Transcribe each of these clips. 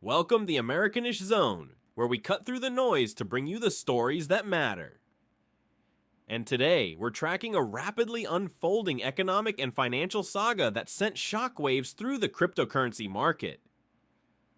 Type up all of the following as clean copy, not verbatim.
Welcome the Americanish Zone, where we cut through the noise to bring you the stories that matter. And today, we're tracking a rapidly unfolding economic and financial saga that sent shockwaves through the cryptocurrency market.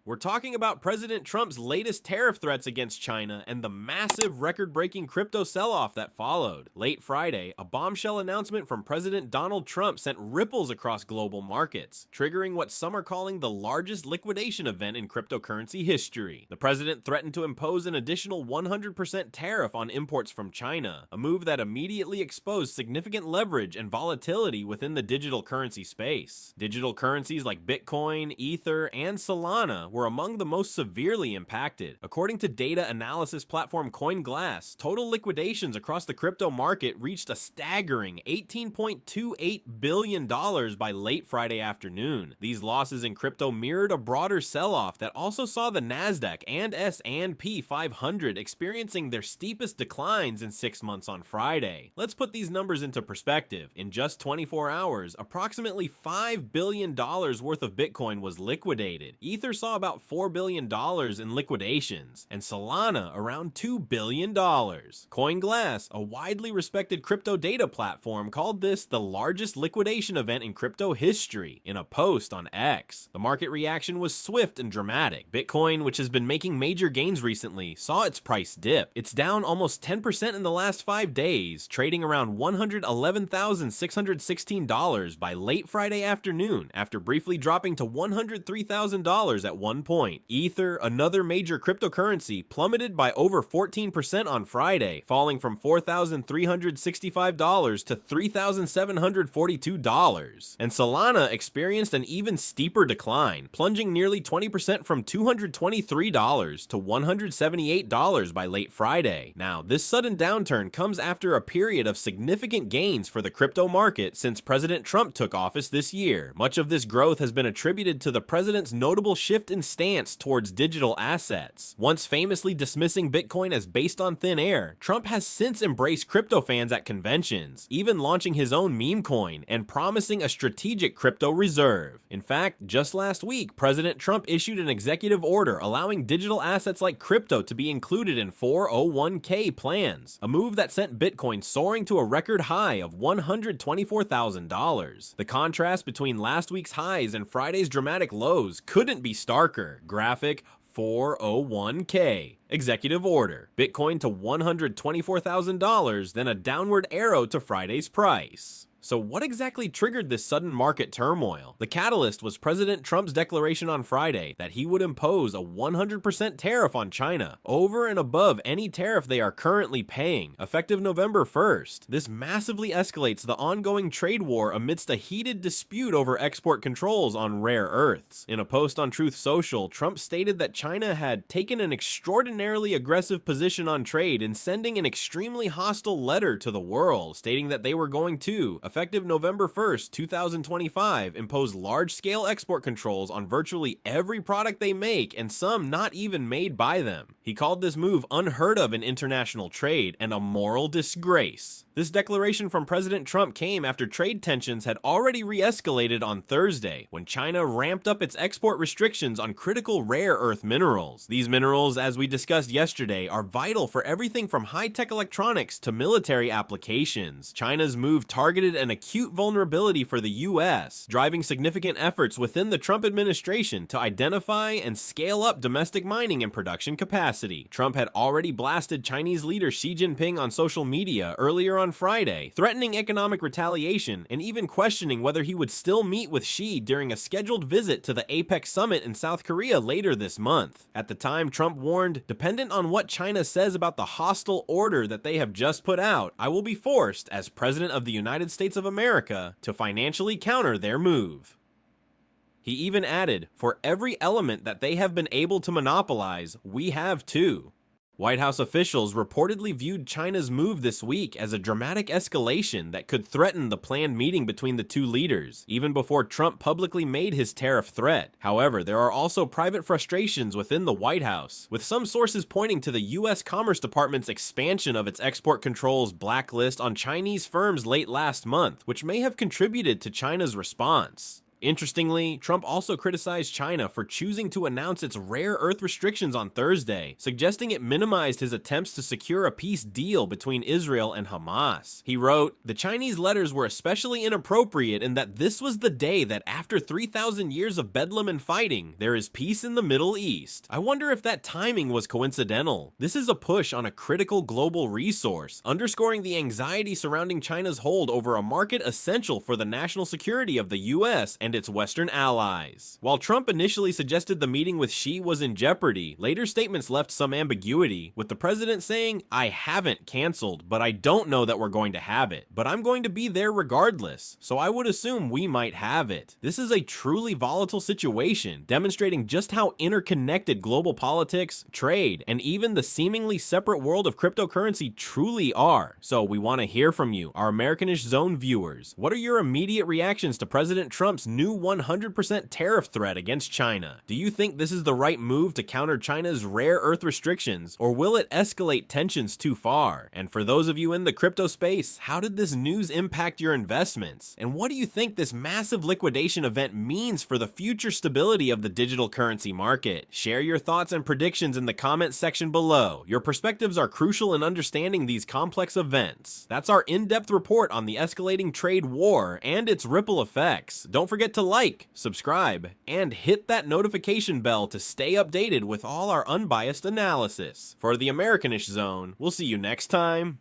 We're talking about President Trump's latest tariff threats against China and the massive record-breaking crypto sell-off that followed. Late Friday, a bombshell announcement from President Donald Trump sent ripples across global markets, triggering what some are calling the largest liquidation event in cryptocurrency history. The president threatened to impose an additional 100% tariff on imports from China, a move that immediately exposed significant leverage and volatility within the digital currency space. Digital currencies like Bitcoin, Ether, and Solana were among the most severely impacted. According to data analysis platform CoinGlass, total liquidations across the crypto market reached a staggering $18.28 billion by late Friday afternoon. These losses in crypto mirrored a broader sell-off that also saw the Nasdaq and S&P 500 experiencing their steepest declines in 6 months on Friday. Let's put these numbers into perspective. In just 24 hours, approximately $5 billion worth of Bitcoin was liquidated. Ether saw about $4 billion in liquidations, and Solana around $2 billion. CoinGlass, a widely respected crypto data platform, called this the largest liquidation event in crypto history in a post on X. The market reaction was swift and dramatic. Bitcoin, which has been making major gains recently, saw its price dip. It's down almost 10% in the last 5 days, trading around $111,616 by late Friday afternoon, after briefly dropping to $103,000 at one point. Ether, another major cryptocurrency, plummeted by over 14% on Friday, falling from $4,365 to $3,742. And Solana experienced an even steeper decline, plunging nearly 20% from $223 to $178 by late Friday. Now, this sudden downturn comes after a period of significant gains for the crypto market since President Trump took office this year. Much of this growth has been attributed to the president's notable shift in stance towards digital assets. Once famously dismissing Bitcoin as based on thin air, Trump has since embraced crypto fans at conventions, even launching his own meme coin and promising a strategic crypto reserve. In fact, just last week, President Trump issued an executive order allowing digital assets like crypto to be included in 401k plans, a move that sent Bitcoin soaring to a record high of $124,000. The contrast between last week's highs and Friday's dramatic lows couldn't be starker. Graphic 401k. Executive order. Bitcoin to $124,000, then a downward arrow to Friday's price. So what exactly triggered this sudden market turmoil? The catalyst was President Trump's declaration on Friday that he would impose a 100% tariff on China, over and above any tariff they are currently paying, effective November 1st. This massively escalates the ongoing trade war amidst a heated dispute over export controls on rare earths. In a post on Truth Social, Trump stated that China had taken an extraordinarily aggressive position on trade in sending an extremely hostile letter to the world, stating that they were going to, effective November 1st, 2025, impose large-scale export controls on virtually every product they make, and some not even made by them. He called this move unheard of in international trade and a moral disgrace. This declaration from President Trump came after trade tensions had already re-escalated on Thursday, when China ramped up its export restrictions on critical rare earth minerals. These minerals, as we discussed yesterday, are vital for everything from high-tech electronics to military applications. China's move targeted an acute vulnerability for the US, driving significant efforts within the Trump administration to identify and scale up domestic mining and production capacity. Trump had already blasted Chinese leader Xi Jinping on social media earlier on Friday, threatening economic retaliation and even questioning whether he would still meet with Xi during a scheduled visit to the APEC summit in South Korea later this month. At the time, Trump warned, "Dependent on what China says about the hostile order that they have just put out, I will be forced, as President of the United States of America, to financially counter their move." He even added, "For every element that they have been able to monopolize, we have too." White House officials reportedly viewed China's move this week as a dramatic escalation that could threaten the planned meeting between the two leaders, even before Trump publicly made his tariff threat. However, there are also private frustrations within the White House, with some sources pointing to the U.S. Commerce Department's expansion of its export controls blacklist on Chinese firms late last month, which may have contributed to China's response. Interestingly, Trump also criticized China for choosing to announce its rare earth restrictions on Thursday, suggesting it minimized his attempts to secure a peace deal between Israel and Hamas. He wrote, "The Chinese letters were especially inappropriate in that this was the day that after 3,000 years of bedlam and fighting, there is peace in the Middle East. I wonder if that timing was coincidental. This is a push on a critical global resource, underscoring the anxiety surrounding China's hold over a market essential for the national security of the US and its Western allies." While Trump initially suggested the meeting with Xi was in jeopardy, later statements left some ambiguity, with the president saying, "I haven't canceled, but I don't know that we're going to have it. But I'm going to be there regardless, so I would assume we might have it." This is a truly volatile situation, demonstrating just how interconnected global politics, trade, and even the seemingly separate world of cryptocurrency truly are. So we want to hear from you, our Americanish Zone viewers. What are your immediate reactions to President Trump's new 100% tariff threat against China? Do you think this is the right move to counter China's rare earth restrictions, or will it escalate tensions too far? And for those of you in the crypto space, how did this news impact your investments? And what do you think this massive liquidation event means for the future stability of the digital currency market? Share your thoughts and predictions in the comments section below. Your perspectives are crucial in understanding these complex events. That's our in-depth report on the escalating trade war and its ripple effects. Don't forget to like, subscribe, and hit that notification bell to stay updated with all our unbiased analysis. For the Americanish Zone, we'll see you next time.